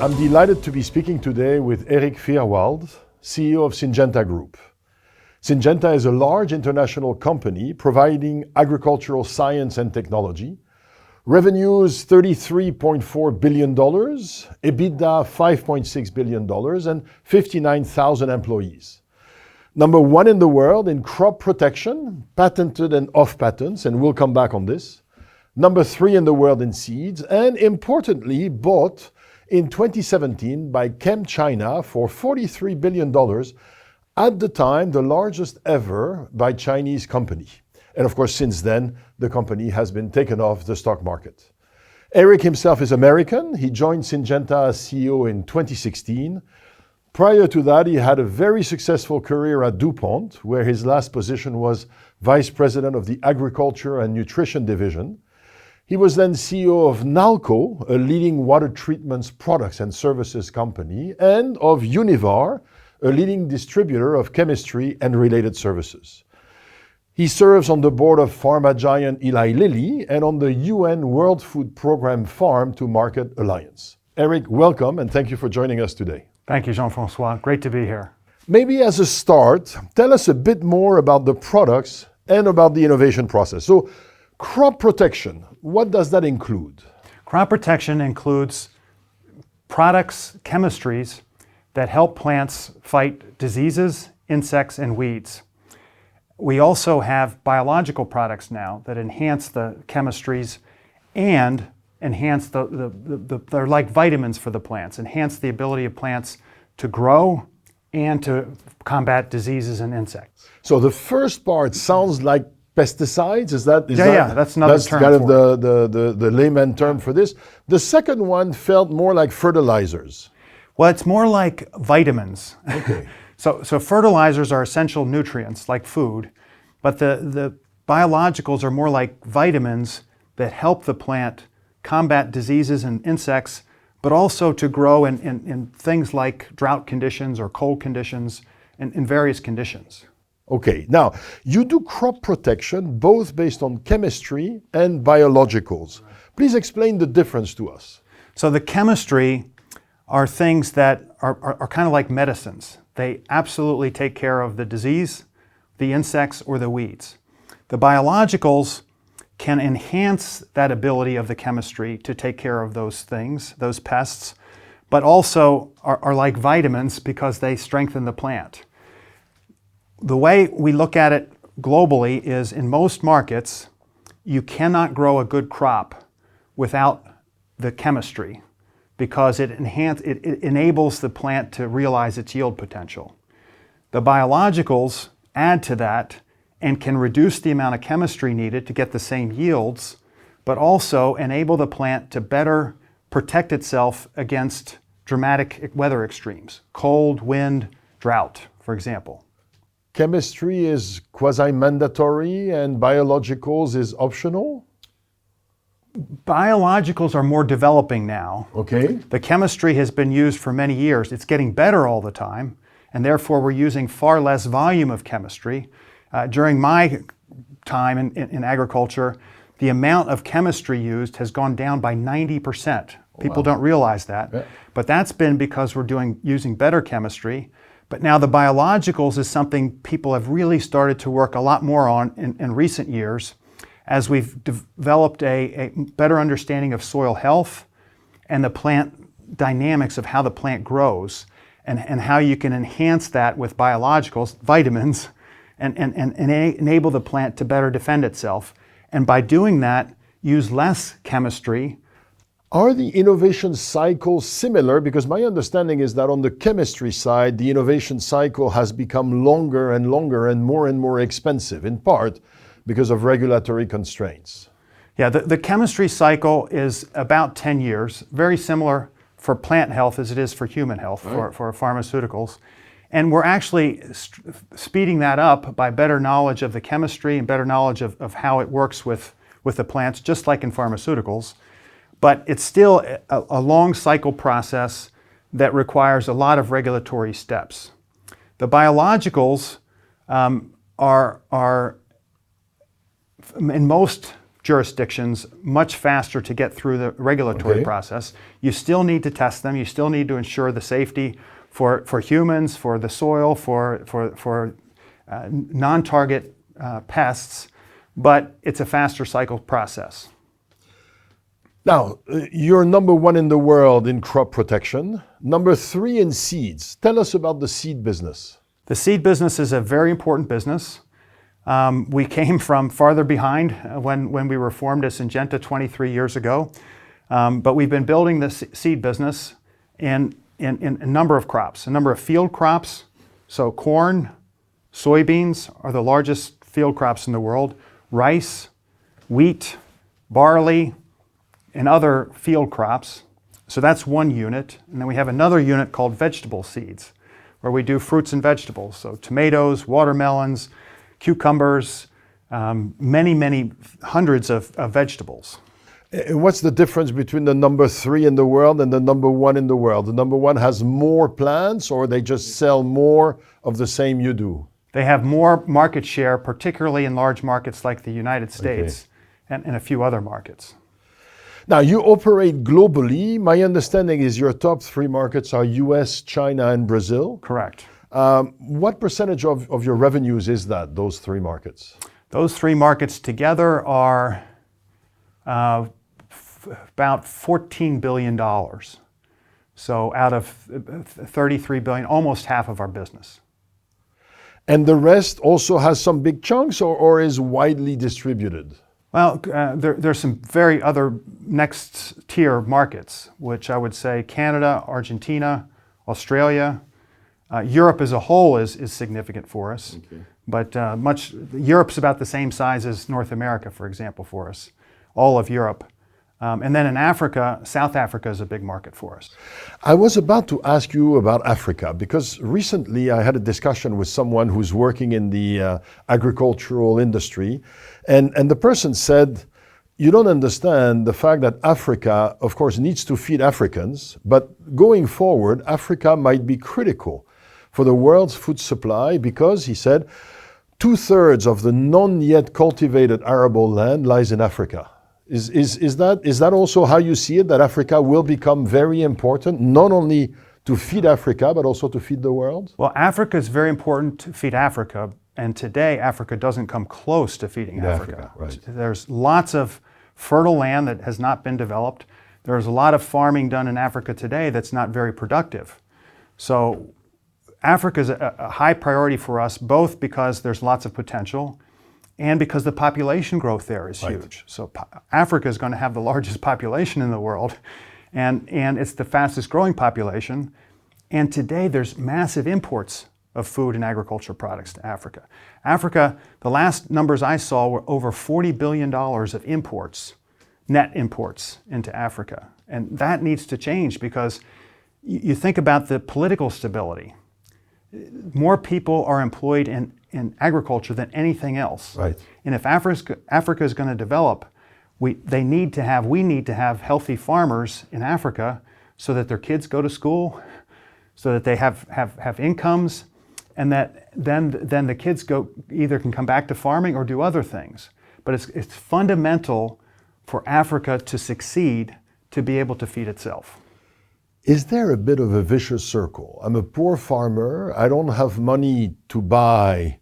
I'm delighted to be speaking today with Erik Fyrwald, CEO of Syngenta Group. Syngenta is a large international company providing agricultural science and technology. Revenues $33.4 billion, EBITDA $5.6 billion, and 59,000 employees. Number one in the world in crop protection, patented and off patents, and we'll come back on this. Number three in the world in seeds, and importantly, bought in 2017 by ChemChina for $43 billion, at the time the largest ever by Chinese company. And of course, since then, the company has been taken off the stock market. Erik himself is American. He joined Syngenta as CEO in 2016. Prior to that, he had a very successful career at DuPont, where his last position was Vice President of the Agriculture and Nutrition Division. He was then CEO of Nalco, a leading water treatment products and services company, and of Univar, a leading distributor of chemistry and related services. He serves on the board of pharma giant Eli Lilly and on the UN World Food Programme Farm to Market Alliance. Erik, welcome and thank you for joining us today. Thank you, Jean-François. Great to be here. Maybe as a start, tell us a bit more about the products and about the innovation process. So, crop protection, what does that include? Crop protection includes products, chemistries that help plants fight diseases, insects, and weeds. We also have biological products now that enhance the chemistries and enhance they're like vitamins for the plants, enhance the ability of plants to grow and to combat diseases and insects. So the first part sounds like pesticides, is that that's another term kind of the layman term for this. The second one felt more like fertilizers. Well, it's more like vitamins. Okay. So fertilizers are essential nutrients like food, but the biologicals are more like vitamins that help the plant combat diseases and insects, but also to grow in things like drought conditions or cold conditions and in various conditions. Okay, now you do crop protection both based on chemistry and biologicals. Please explain the difference to us. So the chemistry are things that are kind of like medicines. They absolutely take care of the disease, the insects, or the weeds. The biologicals can enhance that ability of the chemistry to take care of those things, those pests, but also are like vitamins because they strengthen the plant. The way we look at it globally is in most markets, you cannot grow a good crop without the chemistry because it enables the plant to realize its yield potential. The biologicals add to that and can reduce the amount of chemistry needed to get the same yields, but also enable the plant to better protect itself against dramatic weather extremes, cold, wind, drought, for example. Chemistry is quasi-mandatory and biologicals is optional? Biologicals are more developing now. Okay. The chemistry has been used for many years. It's getting better all the time, and therefore we're using far less volume of chemistry. During my time in agriculture, the amount of chemistry used has gone down by 90%. People don't realize that. Yeah. But that's been because we're using better chemistry. But now the biologicals is something people have really started to work a lot more on in recent years as we've developed a better understanding of soil health and the plant dynamics of how the plant grows and how you can enhance that with biologicals, vitamins, and enable the plant to better defend itself. And by doing that, use less chemistry. Are the innovation cycles similar? Because my understanding is that on the chemistry side, the innovation cycle has become longer and longer and more expensive, in part because of regulatory constraints. Yeah, the chemistry cycle is about 10 years, very similar for plant health as it is for human health, for pharmaceuticals. And we're actually speeding that up by better knowledge of the chemistry and better knowledge of how it works with the plants, just like in pharmaceuticals. But it's still a long cycle process that requires a lot of regulatory steps. The biologicals are in most jurisdictions much faster to get through the regulatory process. You still need to test them. You still need to ensure the safety for humans, for the soil, for non-target pests, but it's a faster cycle process. Now, you're number 1 in the world in crop protection, number 3 in seeds. Tell us about the seed business. The seed business is a very important business. We came from farther behind when we were formed as Syngenta 23 years ago, but we've been building the seed business in a number of crops, a number of field crops. So corn, soybeans are the largest field crops in the world, rice, wheat, barley, and other field crops. So that's one unit. And then we have another unit called vegetable seeds, where we do fruits and vegetables. So tomatoes, watermelons, cucumbers, many hundreds of vegetables. And what's the difference between the number 3 in the world and the number 1 in the world? The number 1 has more plants, or they just sell more of the same you do? They have more market share, particularly in large markets like the United States and a few other markets. Now, you operate globally. My understanding is your top 3 markets are US, China, and Brazil. Correct. What percentage of your revenues is that, those 3 markets? Those 3 markets together are about $14 billion. So out of 33 billion, almost half of our business. And the rest also has some big chunks or is widely distributed? Well, there's some very other next tier markets, which I would say Canada, Argentina, Australia. Europe as a whole is significant for us, but Europe's about the same size as North America, for example, for us, all of Europe. And then in Africa, South Africa is a big market for us. I was about to ask you about Africa because recently I had a discussion with someone who's working in the agricultural industry, and the person said, you don't understand the fact that Africa, of course, needs to feed Africans, but going forward, Africa might be critical for the world's food supply because, he said, 2/3 of the non-yet cultivated arable land lies in Africa. Is that also how you see it, that Africa will become very important, not only to feed Africa, but also to feed the world? Well, Africa is very important to feed Africa, and today Africa doesn't come close to feeding Africa. Right. There's lots of fertile land that has not been developed. There's a lot of farming done in Africa today that's not very productive. So Africa is a high priority for us, both because there's lots of potential and because the population growth there is huge. So Africa is going to have the largest population in the world, and it's the fastest growing population. And today there's massive imports of food and agricultural products to Africa. Africa, the last numbers I saw were over $40 billion of imports, net imports into Africa. And that needs to change because you think about the political stability. More people are employed in agriculture than anything else. Right. And if Africa is going to develop, we need to have healthy farmers in Africa so that their kids go to school, so that they have incomes, and that then the kids either can come back to farming or do other things. But it's fundamental for Africa to succeed to be able to feed itself. Is there a bit of a vicious circle? I'm a poor farmer. I don't have money to buy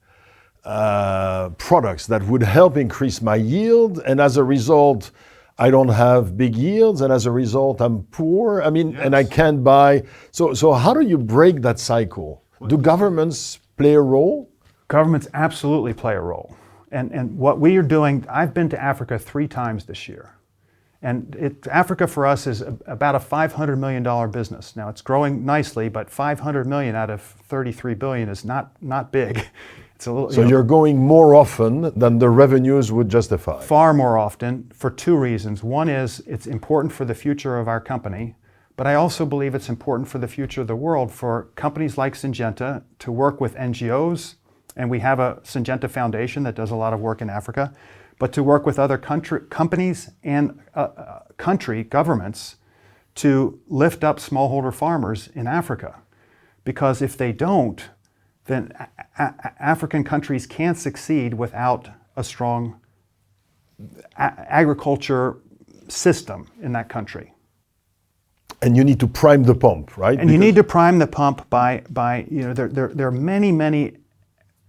products that would help increase my yield, and as a result, I don't have big yields, and as a result, I'm poor. I mean, and I can't buy. So how do you break that cycle? Do governments play a role? Governments absolutely play a role. And what we are doing, I've been to Africa 3 times this year. And Africa for us is about a $500 million business. Now it's growing nicely, but 500 million out of 33 billion is not big. It's a little. So you're going more often than the revenues would justify. Far more often for 2 reasons. One is it's important for the future of our company, but I also believe it's important for the future of the world for companies like Syngenta to work with NGOs, and we have a Syngenta Foundation that does a lot of work in Africa, but to work with other companies and country governments to lift up smallholder farmers in Africa. Because if they don't, then African countries can't succeed without a strong agriculture system in that country. And you need to prime the pump, right? And you need to prime the pump by there are many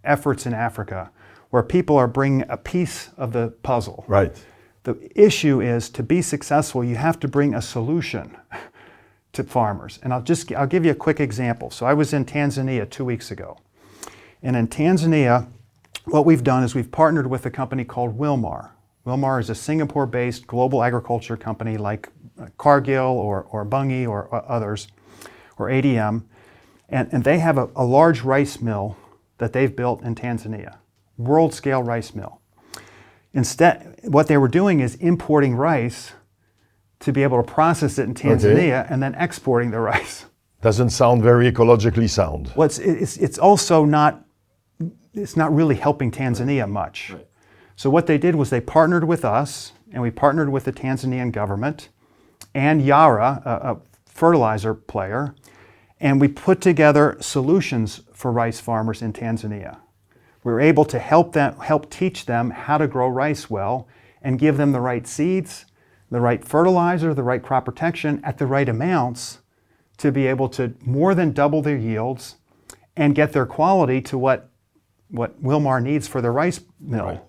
efforts in Africa where people are bringing a piece of the puzzle. Right. The issue is, to be successful, you have to bring a solution to farmers. And I'll give you a quick example. So I was in Tanzania 2 weeks ago. And in Tanzania, what we've done is we've partnered with a company called Wilmar. Wilmar is a Singapore-based global agriculture company like Cargill or Bunge or others, or ADM. And they have a large rice mill that they've built in Tanzania, world-scale rice mill. Instead, what they were doing is importing rice to be able to process it in Tanzania and then exporting the rice. Doesn't sound very ecologically sound. Well, it's also not really helping Tanzania much. Right. So what they did was they partnered with us, and we partnered with the Tanzanian government and Yara, a fertilizer player, and we put together solutions for rice farmers in Tanzania. We were able to help teach them how to grow rice well and give them the right seeds, the right fertilizer, the right crop protection at the right amounts to be able to more than double their yields and get their quality to what Wilmar needs for their rice mill. Right.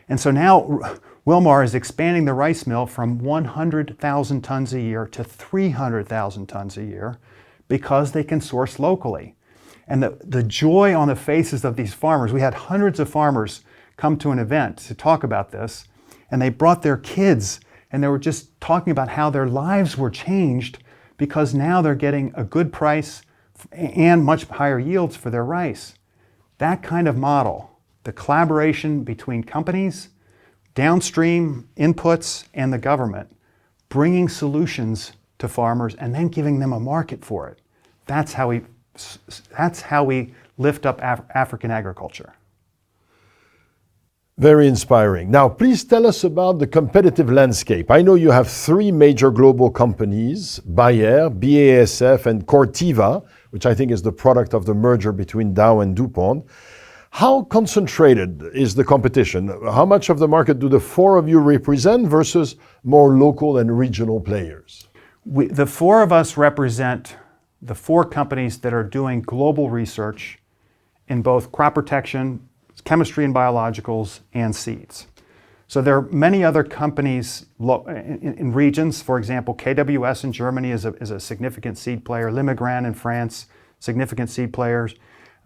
And so now Wilmar is expanding the rice mill from 100,000 tons a year to 300,000 tons a year because they can source locally. And the joy on the faces of these farmers, we had hundreds of farmers come to an event to talk about this, and they brought their kids, and they were just talking about how their lives were changed because now they're getting a good price and much higher yields for their rice. That kind of model, the collaboration between companies, downstream inputs, and the government, bringing solutions to farmers and then giving them a market for it. That's how we lift up African agriculture. Very inspiring. Now, please tell us about the competitive landscape. I know you have 3 major global companies, Bayer, BASF, and Corteva, which I think is the product of the merger between Dow and DuPont. How concentrated is the competition? How much of the market do the 4 of you represent versus more local and regional players? The 4 of us represent the 4 companies that are doing global research in both crop protection, chemistry and biologicals, and seeds. So there are many other companies in regions. For example, KWS in Germany is a significant seed player. Limigran in France, significant seed players.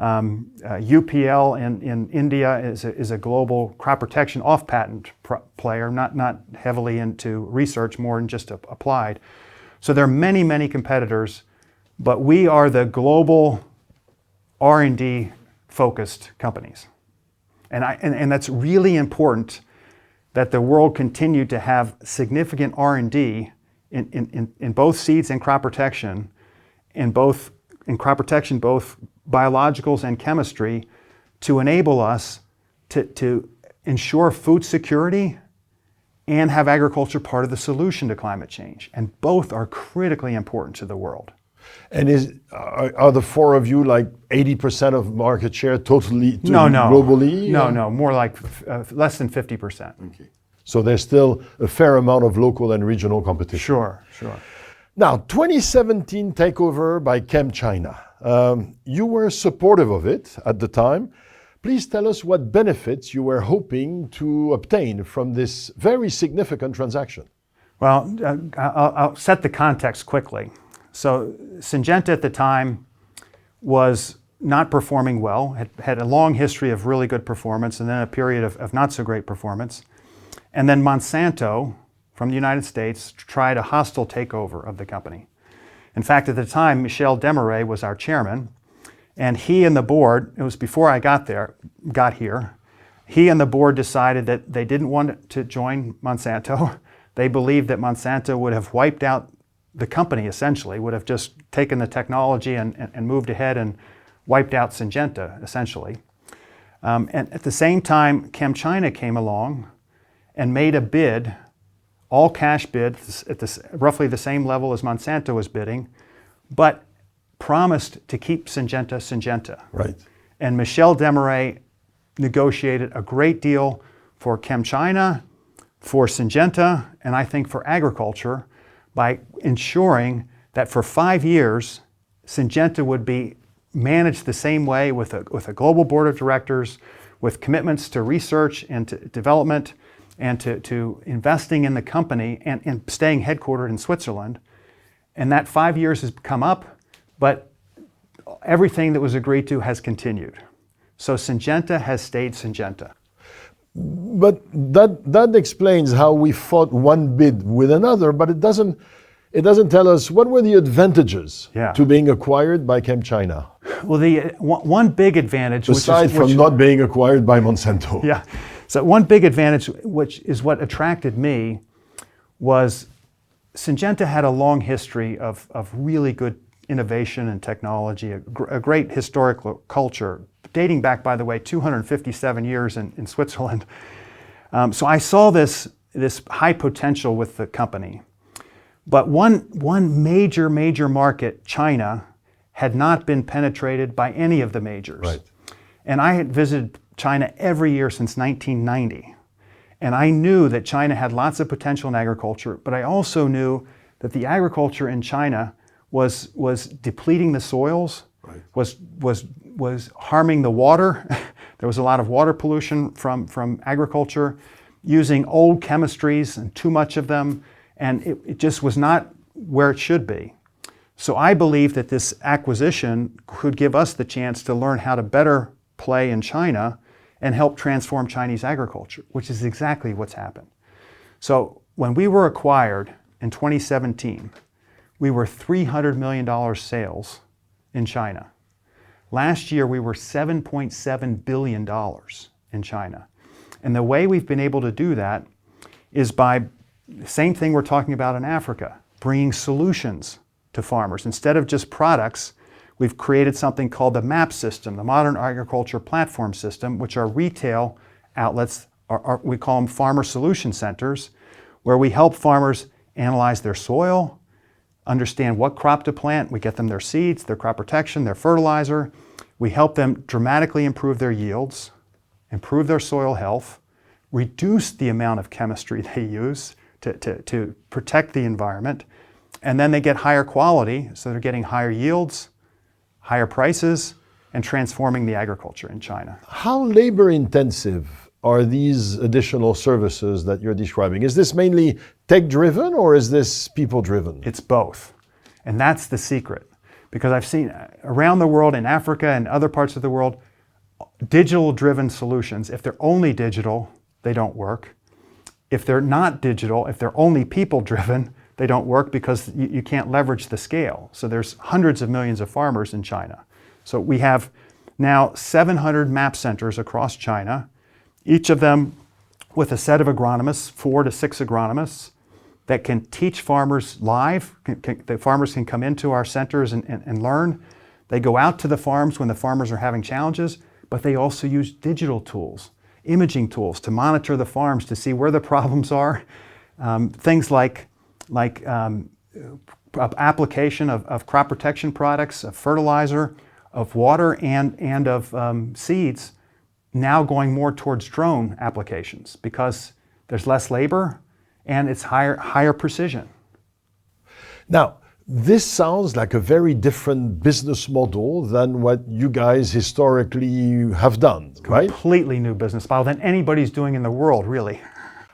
UPL in India is a global crop protection off-patent player, not heavily into research, more than just applied. So there are many competitors, but we are the global R&D focused companies. And that's really important that the world continue to have significant R&D in both seeds and crop protection, both biologicals and chemistry, to enable us to ensure food security and have agriculture part of the solution to climate change. And both are critically important to the world. And are the 4 of you like 80% of market share totally globally? No, more like less than 50%. Okay. So there's still a fair amount of local and regional competition. Sure. Now, 2017 takeover by ChemChina. You were supportive of it at the time. Please tell us what benefits you were hoping to obtain from this very significant transaction. Well, I'll set the context quickly. So Syngenta at the time was not performing well, had a long history of really good performance and then a period of not so great performance. And then Monsanto from the United States tried a hostile takeover of the company. In fact, at the time, Michel Desmarais was our chairman, and he and the board, it was before I got here, he and the board decided that they didn't want to join Monsanto. They believed that Monsanto would have wiped out the company, essentially, would have just taken the technology and moved ahead and wiped out Syngenta, essentially. And at the same time, ChemChina came along and made a bid, all cash bid, at roughly the same level as Monsanto was bidding, but promised to keep Syngenta. Right. And Michel Desmarais negotiated a great deal for ChemChina, for Syngenta, and I think for agriculture, by ensuring that for 5 years, Syngenta would be managed the same way with a global board of directors, with commitments to research and to development and to investing in the company and staying headquartered in Switzerland. And that 5 years has come up, but everything that was agreed to has continued. So Syngenta has stayed Syngenta. But that explains how we fought one bid with another, but it doesn't tell us what were the advantages to being acquired by ChemChina. Well, the one big advantage, aside from not being acquired by Monsanto. Yeah. So one big advantage, which is what attracted me, was Syngenta had a long history of really good innovation and technology, a great historical culture, dating back, by the way, 257 years in Switzerland. So I saw this high potential with the company. But one major market, China, had not been penetrated by any of the majors. Right. And I had visited China every year since 1990. And I knew that China had lots of potential in agriculture, but I also knew that the agriculture in China was depleting the soils, right, was harming the water. There was a lot of water pollution from agriculture, using old chemistries and too much of them, and it just was not where it should be. So I believe that this acquisition could give us the chance to learn how to better play in China and help transform Chinese agriculture, which is exactly what's happened. So when we were acquired in 2017, we were $300 million sales in China. Last year, we were $7.7 billion in China. And the way we've been able to do that is by the same thing we're talking about in Africa, bringing solutions to farmers. Instead of just products, we've created something called the MAP system, the Modern Agriculture Platform System, which are retail outlets, we call them farmer solution centers, where we help farmers analyze their soil, understand what crop to plant. We get them their seeds, their crop protection, their fertilizer. We help them dramatically improve their yields, improve their soil health, reduce the amount of chemistry they use to protect the environment, and then they get higher quality, so they're getting higher yields, higher prices, and transforming the agriculture in China. How labor intensive are these additional services that you're describing? Is this mainly tech-driven or is this people-driven? It's both. And that's the secret. Because I've seen around the world, in Africa and other parts of the world, digital-driven solutions, if they're only digital, they don't work. If they're not digital, if they're only people-driven, they don't work because you can't leverage the scale. So there's hundreds of millions of farmers in China. So we have now 700 MAP centers across China, each of them with a set of agronomists, 4 to 6 agronomists, that can teach farmers live. The farmers can come into our centers and learn. They go out to the farms when the farmers are having challenges, but they also use digital tools, imaging tools to monitor the farms to see where the problems are. Things like application of crop protection products, of fertilizer, of water, and of seeds, now going more towards drone applications because there's less labor and it's higher precision. Now, this sounds like a very different business model than what you guys historically have done, right? Completely new business model than anybody's doing in the world, really.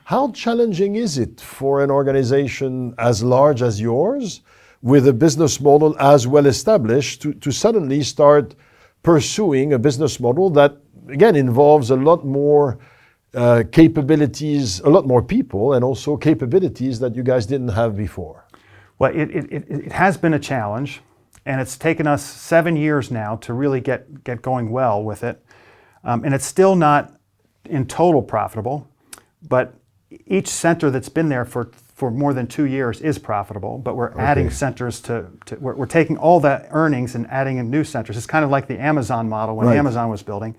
How challenging is it for an organization as large as yours, with a business model as well established, to suddenly start pursuing a business model that, again, involves a lot more capabilities, a lot more people, and also capabilities that you guys didn't have before? Well, it has been a challenge, and it's taken us 7 years now to really get going well with it. And it's still not in total profitable, but each center that's been there for more than 2 years is profitable, but we're adding centers we're taking all the earnings and adding in new centers. It's kind of like the Amazon model when Amazon was building.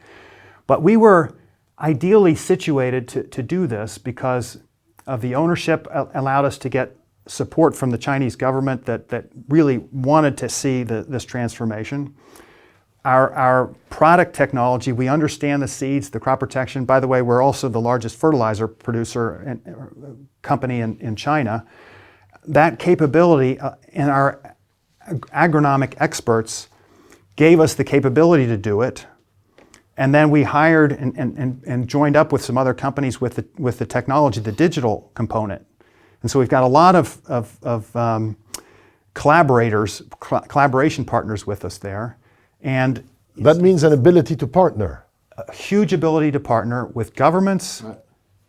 But we were ideally situated to do this because of the ownership allowed us to get support from the Chinese government that really wanted to see this transformation. our product technology, we understand the seeds, the crop protection. By the way, we're also the largest fertilizer producer and company in China. That capability and our agronomic experts gave us the capability to do it. And then we hired and joined up with some other companies with the technology, the digital component. And so we've got a lot of collaboration partners with us there. And that means an ability to partner. A huge ability to partner with governments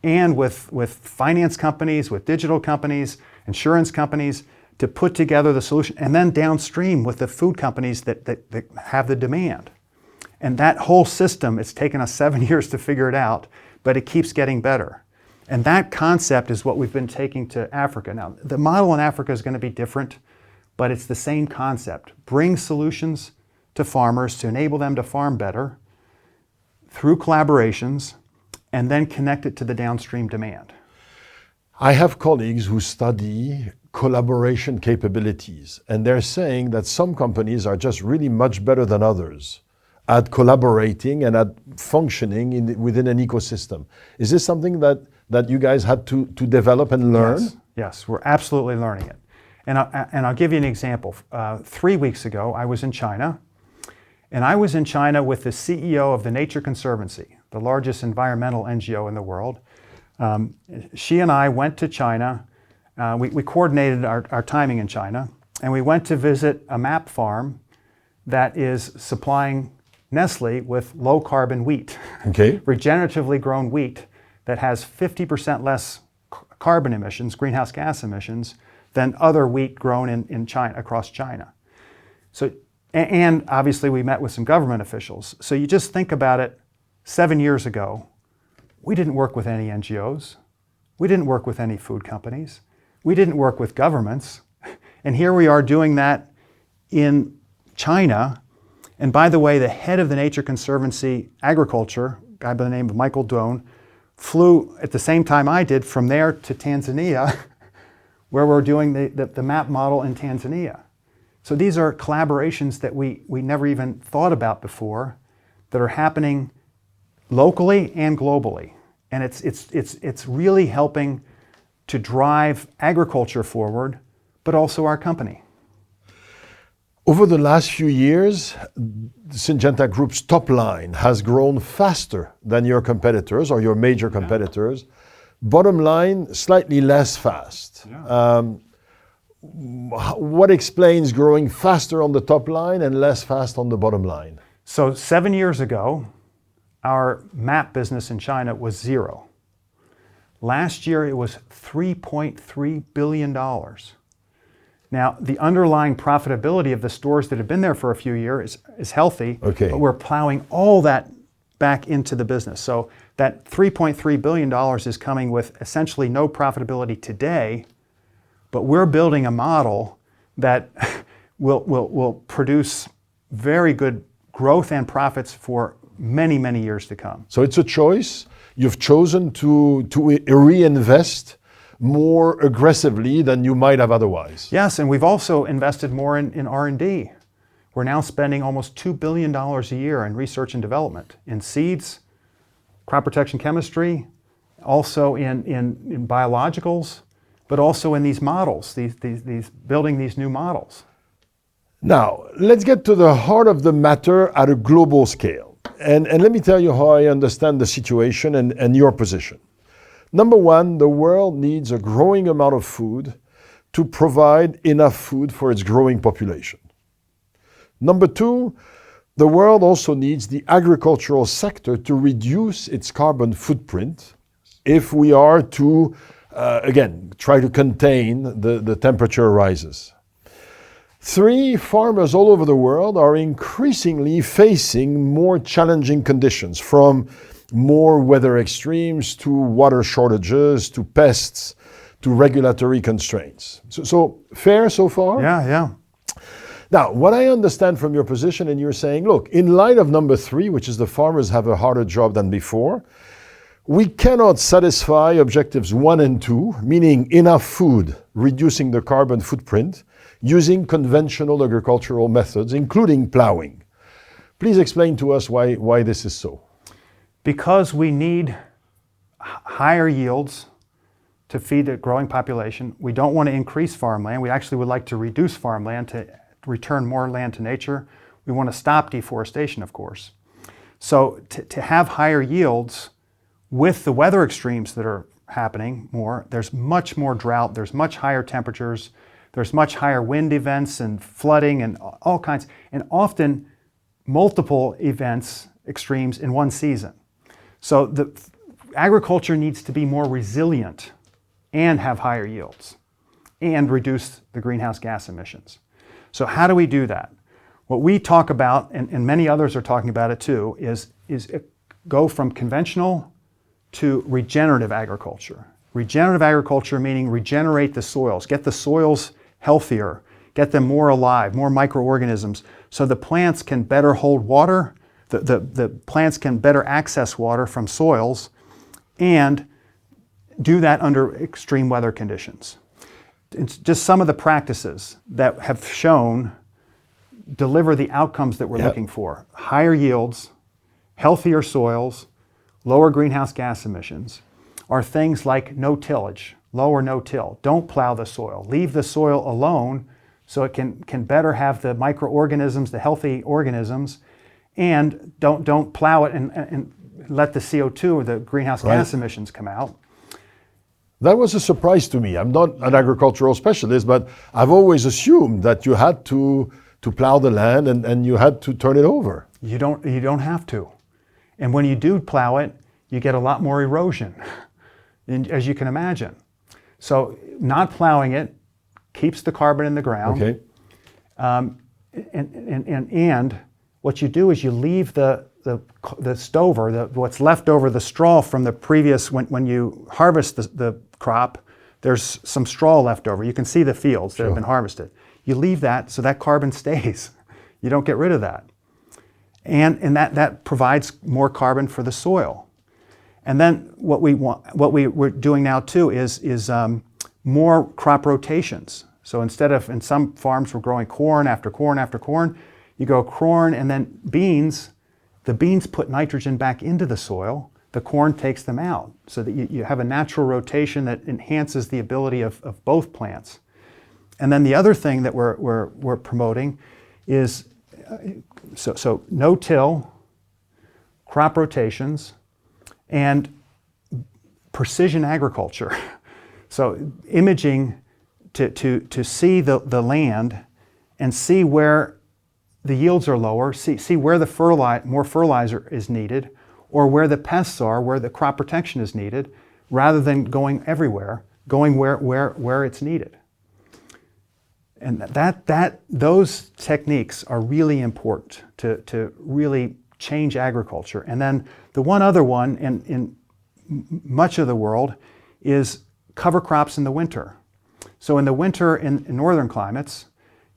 and with finance companies, with digital companies, insurance companies, to put together the solution, and then downstream with the food companies that have the demand. And that whole system, it's taken us 7 years to figure it out, but it keeps getting better. And that concept is what we've been taking to Africa. Now, the model in Africa is going to be different, but it's the same concept. Bring solutions to farmers to enable them to farm better through collaborations, and then connect it to the downstream demand. I have colleagues who study collaboration capabilities, and they're saying that some companies are just really much better than others at collaborating and at functioning within an ecosystem. Is this something that you guys had to develop and learn? Yes, we're absolutely learning it. And I'll give you an example. 3 weeks ago, I was in China, and I was in China with the CEO of the Nature Conservancy, the largest environmental NGO in the world. She and I went to China. We coordinated our timing in China, and we went to visit a MAP farm that is supplying Nestle with low-carbon wheat, regeneratively grown wheat that has 50% less carbon emissions, greenhouse gas emissions, than other wheat grown in China, across China. So, and obviously we met with some government officials. So you just think about it, 7 years ago, we didn't work with any NGOs. We didn't work with any food companies. We didn't work with governments. And here we are doing that in China. And by the way, the head of the Nature Conservancy Agriculture, a guy by the name of Michael Doan, flew at the same time I did from there to Tanzania, where we're doing the MAP model in Tanzania. So these are collaborations that we never even thought about before that are happening locally and globally. And it's really helping to drive agriculture forward, but also our company. Over the last few years, the Syngenta Group's top line has grown faster than your competitors or your major competitors. Bottom line, slightly less fast. What explains growing faster on the top line and less fast on the bottom line? So 7 years ago, our MAP business in China was zero. Last year, it was $3.3 billion. Now, the underlying profitability of the stores that have been there for a few years is healthy, but we're plowing all that back into the business. So that $3.3 billion is coming with essentially no profitability today, but we're building a model that will produce very good growth and profits for many, many years to come. So it's a choice. You've chosen to reinvest more aggressively than you might have otherwise. Yes, and we've also invested more in R&D. We're now spending almost $2 billion a year in research and development, in seeds, crop protection chemistry, also in biologicals, but also in these models, these building these new models. Now, let's get to the heart of the matter at a global scale. And let me tell you how I understand the situation and your position. Number one, the world needs a growing amount of food to provide enough food for its growing population. Number two, the world also needs the agricultural sector to reduce its carbon footprint if we are to, again, try to contain the temperature rises. Three, farmers all over the world are increasingly facing more challenging conditions, from more weather extremes to water shortages to pests to regulatory constraints. So fair so far? Yeah. Now, what I understand from your position, and you're saying, look, in light of number three, which is the farmers have a harder job than before, we cannot satisfy objectives 1 and 2, meaning enough food, reducing the carbon footprint, using conventional agricultural methods, including plowing. Please explain to us why this is so. Because we need higher yields to feed the growing population. We don't want to increase farmland. We actually would like to reduce farmland to return more land to nature. We want to stop deforestation, of course. So to have higher yields with the weather extremes that are happening more, there's much more drought, there's much higher temperatures, there's much higher wind events and flooding and all kinds, and often multiple events, extremes in one season. So the agriculture needs to be more resilient and have higher yields and reduce the greenhouse gas emissions. So how do we do that? What we talk about, and many others are talking about it too, is go from conventional to regenerative agriculture. Regenerative agriculture meaning regenerate the soils, get the soils healthier, get them more alive, more microorganisms, so the plants can better hold water, the plants can better access water from soils, and do that under extreme weather conditions. It's just some of the practices that have shown deliver the outcomes that we're looking for. Higher yields, healthier soils, lower greenhouse gas emissions are things like no tillage, low or no till. Don't plow the soil. Leave the soil alone so it can better have the microorganisms, the healthy organisms, and don't plow it and let the CO2 or the greenhouse gas emissions come out. That was a surprise to me. I'm not an agricultural specialist, but I've always assumed that you had to plow the land and you had to turn it over. You don't have to. And when you do plow it, you get a lot more erosion, as you can imagine. So not plowing it keeps the carbon in the ground. Okay. And what you do is you leave the stover, what's left over, the straw from the previous, when you harvest the crop, there's some straw left over. You can see the fields that have been harvested. You leave that so that carbon stays. You don't get rid of that. And that provides more carbon for the soil. And then what we're doing now too is more crop rotations. So instead of, in some farms we're growing corn after corn after corn, you go corn and then beans. The beans put nitrogen back into the soil, the corn takes them out, so that you have a natural rotation that enhances the ability of both plants. And then the other thing that we're promoting is so no-till, crop rotations, and precision agriculture. So imaging to see the land and see where the yields are lower, see where the more fertilizer is needed, or where the pests are, where the crop protection is needed, rather than going everywhere, going where it's needed. And those techniques are really important to really change agriculture. And then the one other one in much of the world is cover crops in the winter. So in the winter in northern climates,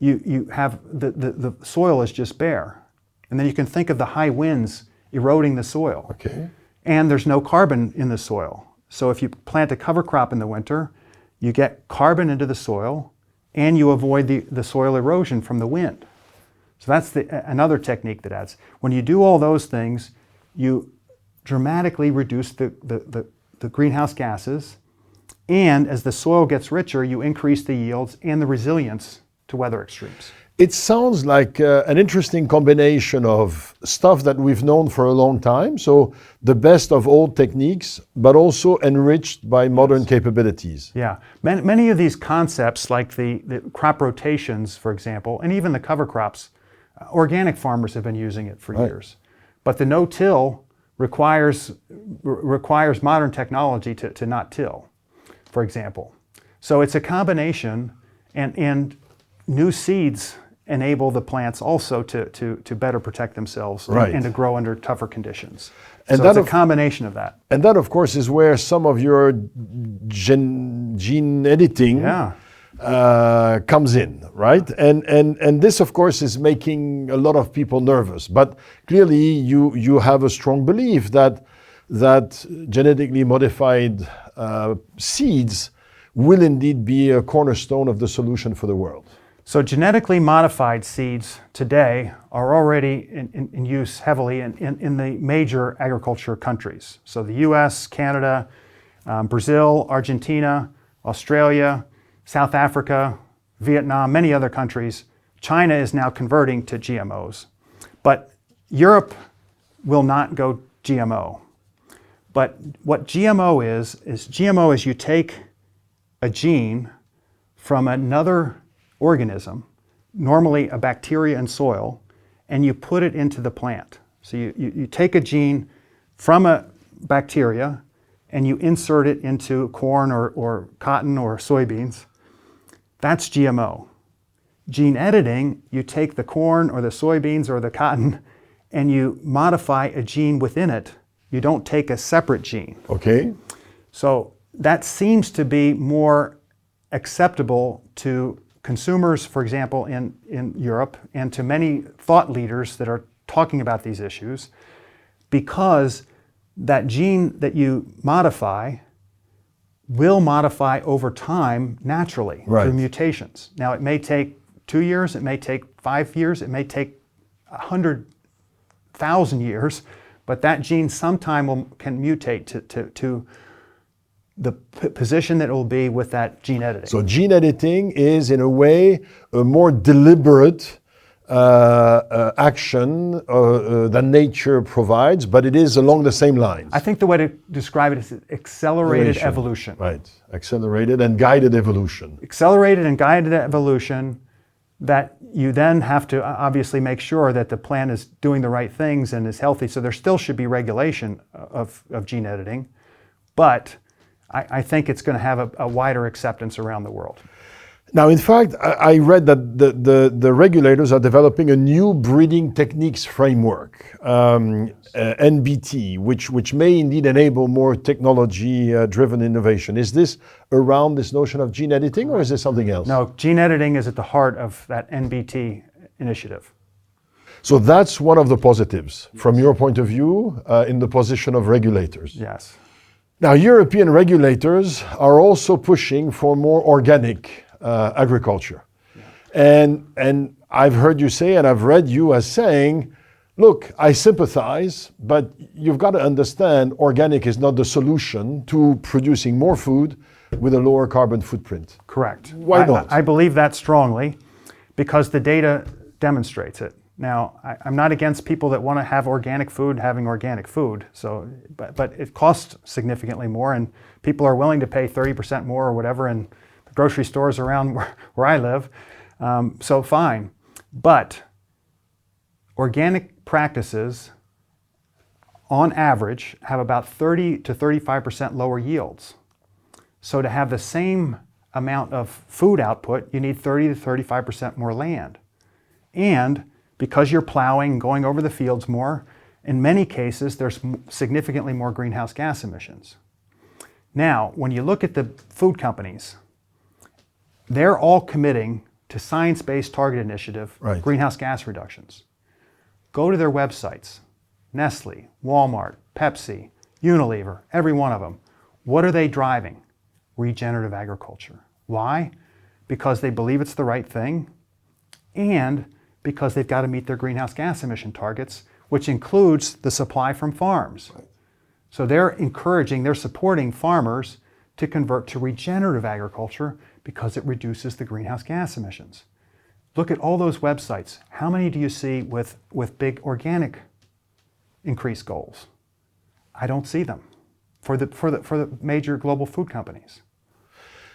you have the soil is just bare. And then you can think of the high winds eroding the soil. Okay. And there's no carbon in the soil. So if you plant a cover crop in the winter, you get carbon into the soil and you avoid the soil erosion from the wind. So that's another technique that adds. When you do all those things, you dramatically reduce the greenhouse gases, and as the soil gets richer, you increase the yields and the resilience to weather extremes. It sounds like an interesting combination of stuff that we've known for a long time, so the best of old techniques, but also enriched by modern capabilities. Yeah, many of these concepts, like the crop rotations, for example, and even the cover crops, organic farmers have been using it for years. But the no-till requires modern technology to not till, for example. So it's a combination, and new seeds enable the plants also to better protect themselves and to grow under tougher conditions. And so it's a combination of that. And that, of course, is where some of your gene editing comes in, right? And this, of course, is making a lot of people nervous. But clearly, you have a strong belief that genetically modified seeds will indeed be a cornerstone of the solution for the world. So genetically modified seeds today are already in use heavily in the major agriculture countries. So the US, Canada, Brazil, Argentina, Australia, South Africa, Vietnam, many other countries. China is now converting to GMOs. But Europe will not go GMO. But what GMO is you take a gene from another organism, normally a bacteria in soil, and you put it into the plant. So you take a gene from a bacteria and you insert it into corn or cotton or soybeans. That's GMO. Gene editing, you take the corn or the soybeans or the cotton and you modify a gene within it. You don't take a separate gene. Okay. So that seems to be more acceptable to consumers, for example, in Europe, and to many thought leaders that are talking about these issues, because that gene that you modify will modify over time naturally through mutations. Now, it may take 2 years, it may take 5 years, it may take 100,000 years, but that gene sometime can mutate to the position that it will be with that gene editing. So gene editing is, in a way, a more deliberate action than nature provides, but it is along the same lines. I think the way to describe it is accelerated evolution. Right, accelerated and guided evolution. Accelerated and guided evolution that you then have to obviously make sure that the plant is doing the right things and is healthy. So there still should be regulation of gene editing, but I think it's going to have a wider acceptance around the world. Now, in fact, I read that the regulators are developing a new breeding techniques framework, NBT, which may indeed enable more technology-driven innovation. Is this around this notion of gene editing, or is this something else? No, gene editing is at the heart of that NBT initiative. So that's one of the positives, from your point of view, in the position of regulators. Yes. Now, European regulators are also pushing for more organic agriculture. And I've heard you say, and I've read you as saying, look, I sympathize, but you've got to understand organic is not the solution to producing more food with a lower carbon footprint. Correct. Why not? I believe that strongly because the data demonstrates it. Now, I'm not against people that want to have organic food having organic food, but it costs significantly more, and people are willing to pay 30% more or whatever in the grocery stores around where I live, so fine. But organic practices, on average, have about 30 to 35% lower yields. So to have the same amount of food output, you need 30 to 35% more land. And because you're plowing, going over the fields more, in many cases, there's significantly more greenhouse gas emissions. Now, when you look at the food companies, they're all committing to Science-Based Target Initiative greenhouse gas reductions. Go to their websites, Nestle, Walmart, Pepsi, Unilever, every one of them. What are they driving? Regenerative agriculture. Why? Because they believe it's the right thing, and because they've got to meet their greenhouse gas emission targets, which includes the supply from farms. So they're supporting farmers to convert to regenerative agriculture because it reduces the greenhouse gas emissions. Look at all those websites. How many do you see with big organic increase goals? I don't see them for the major global food companies.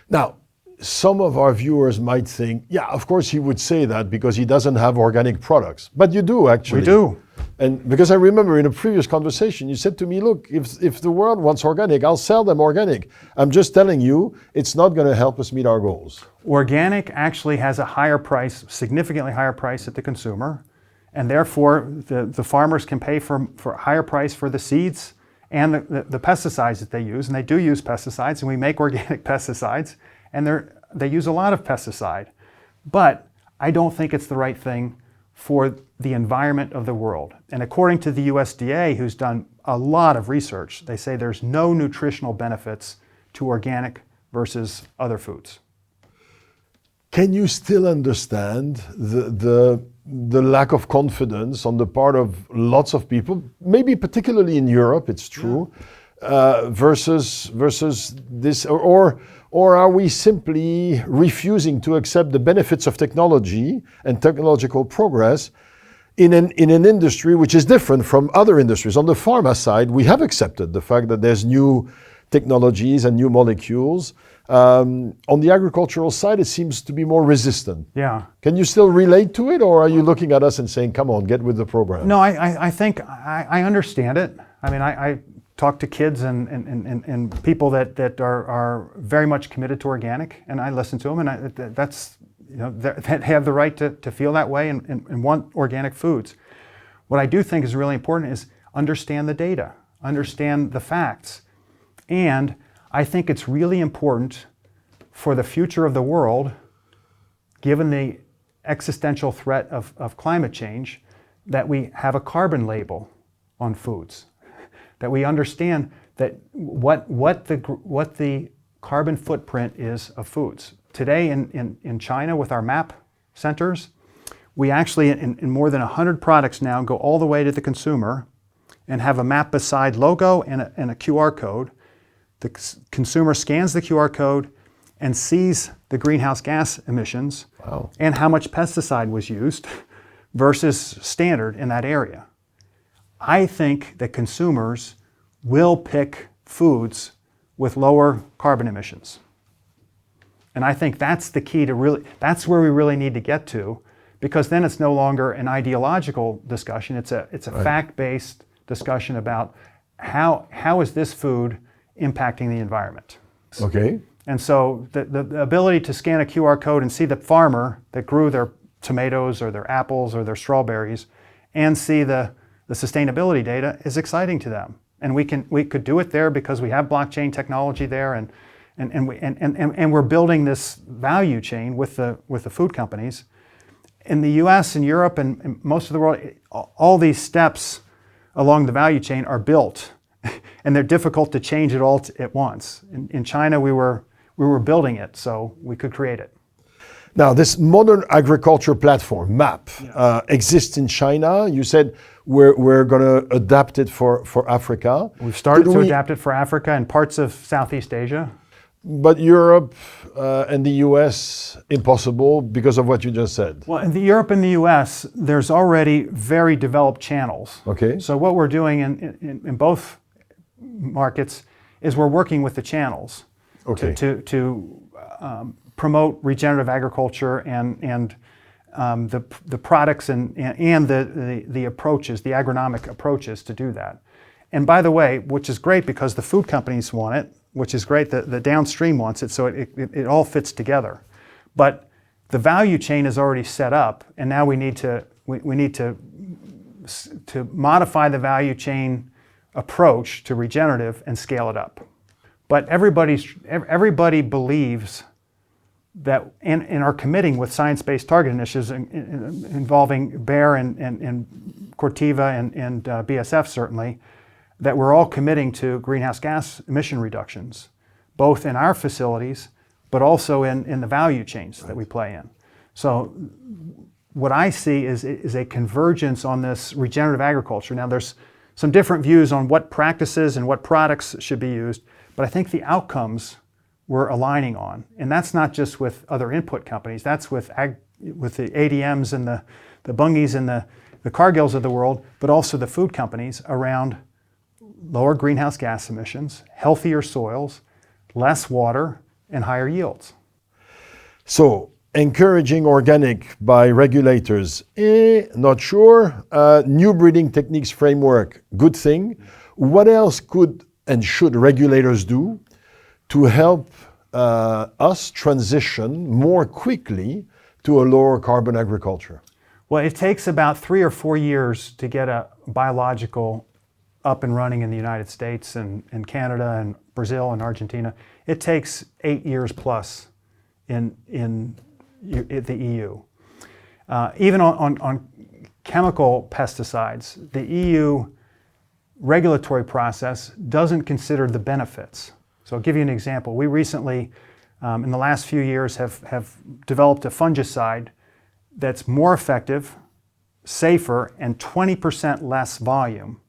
Now, some of our viewers might think, yeah, of course he would say that because he doesn't have organic products. But you do, actually. We do. And because I remember in a previous conversation, you said to me, look, if the world wants organic, I'll sell them organic. I'm just telling you, it's not going to help us meet our goals. Organic actually has a higher price, significantly higher price at the consumer. And therefore, the farmers can pay for a higher price for the seeds and the pesticides that they use. And they do use pesticides, and we make organic pesticides. And they use a lot of pesticide. But I don't think it's the right thing for the environment of the world. And according to the USDA, who's done a lot of research, they say there's no nutritional benefits to organic versus other foods. Can you still understand the lack of confidence on the part of lots of people, maybe particularly in Europe, it's true, versus this, or are we simply refusing to accept the benefits of technology and technological progress in an industry which is different from other industries? On the pharma side, we have accepted the fact that there's new technologies and new molecules. On the agricultural side, it seems to be more resistant. Yeah. Can you still relate to it, or are you looking at us and saying, come on, get with the program? No, I think I understand it. I mean, I talk to kids and people that are very much committed to organic, and I listen to them, and that's, you know, that have the right to feel that way and want organic foods. What I do think is really important is understand the data, understand the facts. And I think it's really important for the future of the world, given the existential threat of climate change, that we have a carbon label on foods, that we understand that what the carbon footprint is of foods. Today in China with our MAP centers, we actually in more than 100 products now go all the way to the consumer and have a MAP beside logo and a QR code. The consumer scans the QR code and sees the greenhouse gas emissions and how much pesticide was used versus standard in that area. I think that consumers will pick foods with lower carbon emissions. And I think that's the key to that's where we really need to get to, because then it's no longer an ideological discussion. It's a fact-based discussion about how is this food impacting the environment. Okay. And so the ability to scan a QR code and see the farmer that grew their tomatoes or their apples or their strawberries and see the sustainability data is exciting to them. And we could do it there because we have blockchain technology there, and we're building this value chain with the food companies. In the US and Europe and most of the world, all these steps along the value chain are built. And they're difficult to change it all at once. In China, we were building it, so we could create it. Now, this modern agriculture platform, MAP, exists in China. You said we're going to adapt it for Africa. We've started to adapt it for Africa and parts of Southeast Asia. But Europe and the US, impossible because of what you just said. Well, in Europe and the US, there's already very developed channels. Okay. So what we're doing in both markets is we're working with the channels to promote regenerative agriculture and the products and the approaches, the agronomic approaches to do that. And by the way, which is great because the food companies want it, which is great, the downstream wants it, so it all fits together. But the value chain is already set up, and now we need to modify the value chain approach to regenerative and scale it up. But everybody believes that and are committing with science-based target initiatives involving Bayer and Corteva and BASF certainly, that we're all committing to greenhouse gas emission reductions, both in our facilities, but also in the value chains that we play in. So what I see is a convergence on this regenerative agriculture. Now there's some different views on what practices and what products should be used, but I think the outcomes we're aligning on. And that's not just with other input companies, that's with the ADMs and the Bungys and the Cargills of the world, but also the food companies around lower greenhouse gas emissions, healthier soils, less water, and higher yields. So, encouraging organic by regulators, not sure. New breeding techniques framework, good thing. What else could and should regulators do to help us transition more quickly to a lower carbon agriculture? Well, it takes about 3 or 4 years to get a biological up and running in the United States and Canada and Brazil and Argentina. It takes 8 years plus in the EU. Even on chemical pesticides, the EU regulatory process doesn't consider the benefits. So I'll give you an example. We recently in the last few years have developed a fungicide that's more effective, safer, and 20% less volume.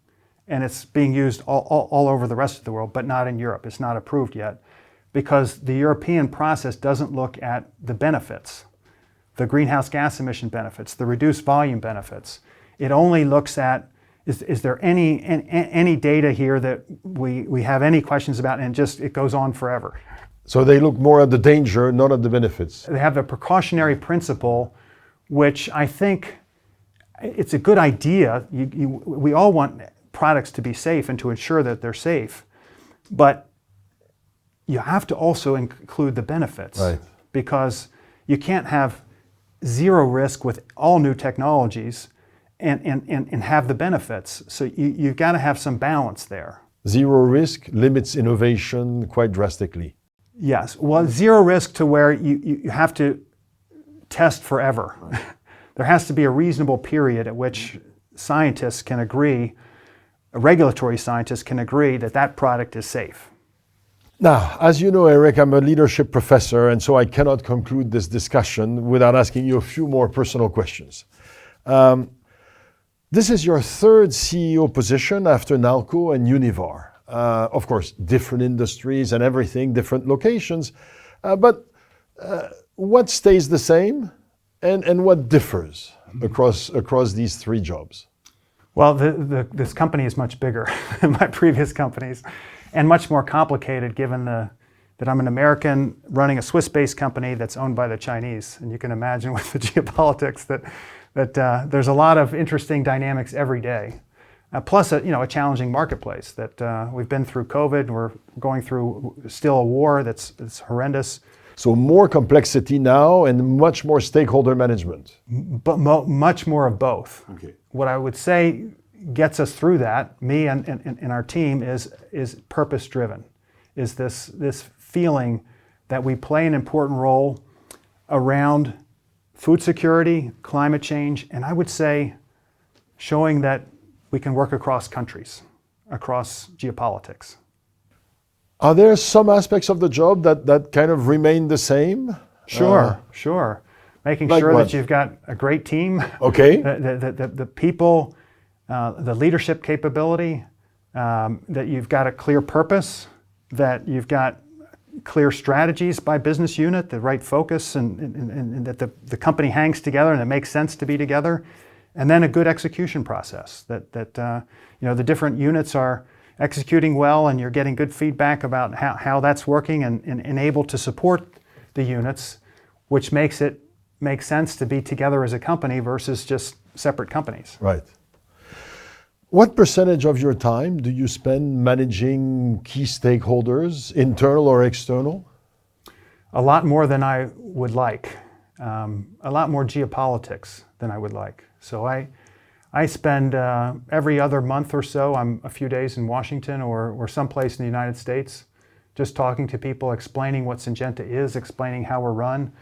And it's being used all over the rest of the world, but not in Europe. It's not approved yet because the European process doesn't look at the benefits, the greenhouse gas emission benefits, the reduced volume benefits. It only looks at, is there any data here that we have any questions about, and just it goes on forever. So they look more at the danger, not at the benefits. They have the precautionary principle, which I think it's a good idea. We all want products to be safe and to ensure that they're safe, but you have to also include the benefits, right? Because you can't have zero risk with all new technologies and have the benefits. So you've got to have some balance there. Zero risk limits innovation quite drastically. Yes, well, zero risk to where you have to test forever. Right. There has to be a reasonable period at which scientists can agree, regulatory scientists can agree that that product is safe. Now, as you know, Erik, I'm a leadership professor, and so I cannot conclude this discussion without asking you a few more personal questions. This is your third CEO position after Nalco and Univar. Of course, different industries and everything, different locations, but what stays the same and what differs across these three jobs? Well, this company is much bigger than my previous companies and much more complicated given that I'm an American running a Swiss-based company that's owned by the Chinese. And you can imagine with the geopolitics that there's a lot of interesting dynamics every day. Plus a challenging marketplace that we've been through COVID. We're going through still a war that's horrendous. So more complexity now and much more stakeholder management. But much more of both. Okay. What I would say gets us through that, me and our team, is purpose-driven. Is this feeling that we play an important role around food security, climate change, and I would say showing that we can work across countries, across geopolitics. Are there some aspects of the job that kind of remain the same? Sure. Making like sure what? that you've got a great team. Okay. The people, the leadership capability, that you've got a clear purpose, that you've got clear strategies by business unit, the right focus, and that the company hangs together and it makes sense to be together, and then a good execution process, that the different units are executing well and you're getting good feedback about how that's working and able to support the units, which makes it make sense to be together as a company versus just separate companies. Right. What percentage of your time do you spend managing key stakeholders, internal or external? A lot more than I would like. A lot more geopolitics than I would like. So I spend every other month or so, I'm a few days in Washington or someplace in the United States, just talking to people, explaining what Syngenta is, explaining how we're run.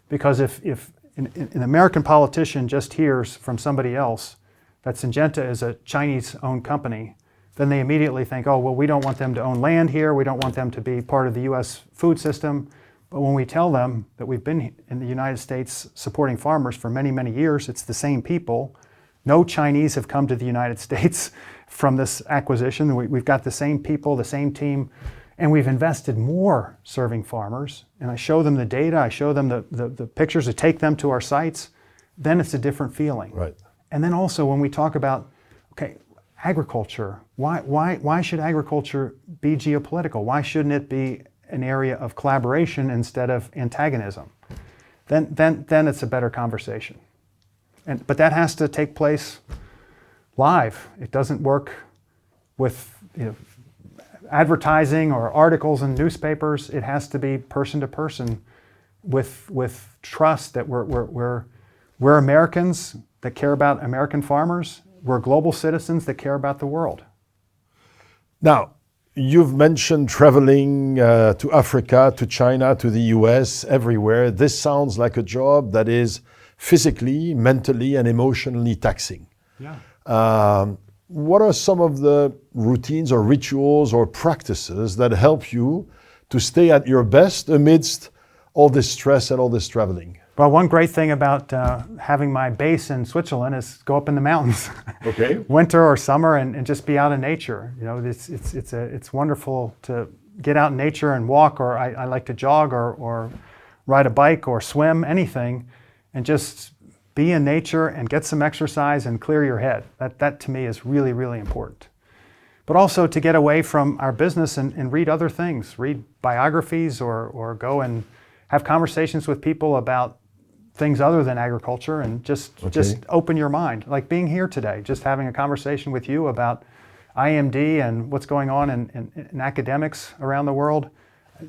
Because if an American politician just hears from somebody else that Syngenta is a Chinese-owned company, then they immediately think, oh, well, we don't want them to own land here, we don't want them to be part of the U.S. food system. But when we tell them that we've been in the United States supporting farmers for many, many years, it's the same people. No Chinese have come to the United States from this acquisition. We've got the same people, the same team, and we've invested more serving farmers. And I show them the data, I show them the pictures, I take them to our sites, then it's a different feeling. Right. And then also when we talk about, okay, agriculture, why should agriculture be geopolitical? Why shouldn't it be an area of collaboration instead of antagonism? Then it's a better conversation. But that has to take place live. It doesn't work with advertising or articles in newspapers. It has to be person to person with trust that we're Americans that care about American farmers. We're global citizens that care about the world. Now, you've mentioned traveling to Africa, to China, to the US, everywhere. This sounds like a job that is physically, mentally, and emotionally taxing. Yeah. What are some of the routines or rituals or practices that help you to stay at your best amidst all this stress and all this traveling? Well, one great thing about having my base in Switzerland is go up in the mountains, Okay. winter or summer, and just be out in nature. You know, it's wonderful to get out in nature and walk, or I like to jog or ride a bike or swim, anything, and just be in nature and get some exercise and clear your head. That to me is really, really important. But also to get away from our business and read other things, read biographies or go and have conversations with people about things other than agriculture, and just open your mind. Like being here today, just having a conversation with you about IMD and what's going on in academics around the world.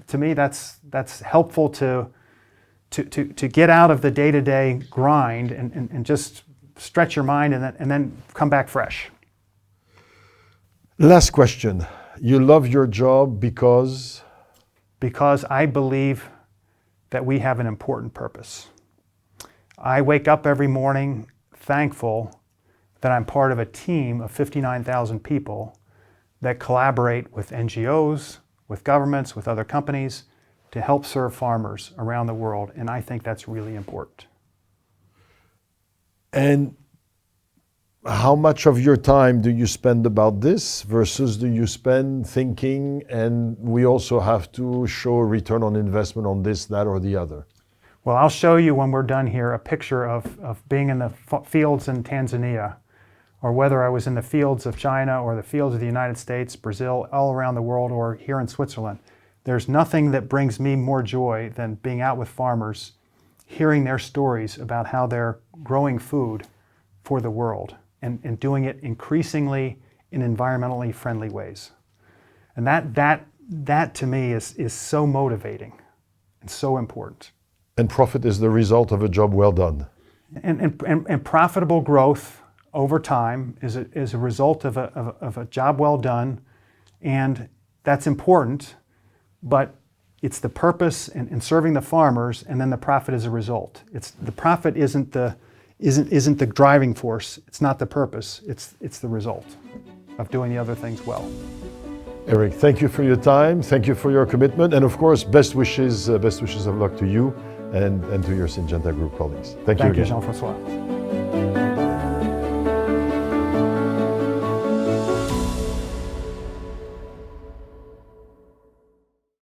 To me, that's helpful to get out of the day-to-day grind and just stretch your mind and then come back fresh. Last question. You love your job because? Because I believe that we have an important purpose. I wake up every morning thankful that I'm part of a team of 59,000 people that collaborate with NGOs, with governments, with other companies to help serve farmers around the world. And I think that's really important. And how much of your time do you spend about this versus do you spend thinking, and we also have to show a return on investment on this, that, or the other? Well, I'll show you when we're done here a picture of being in the fields in Tanzania, or whether I was in the fields of China or the fields of the United States, Brazil, all around the world, or here in Switzerland. There's nothing that brings me more joy than being out with farmers, hearing their stories about how they're growing food for the world and doing it increasingly in environmentally friendly ways. And that to me is so motivating and so important. And profit is the result of a job well done. And profitable growth over time is a result of a job well done, and that's important, but it's the purpose in serving the farmers, and then the profit is a result. The profit isn't the driving force. It's not the purpose. It's the result of doing the other things well. Erik, thank you for your time. Thank you for your commitment, and of course, best wishes of luck to you and to your Syngenta Group colleagues. Thank you again. Thank you, Jean-François.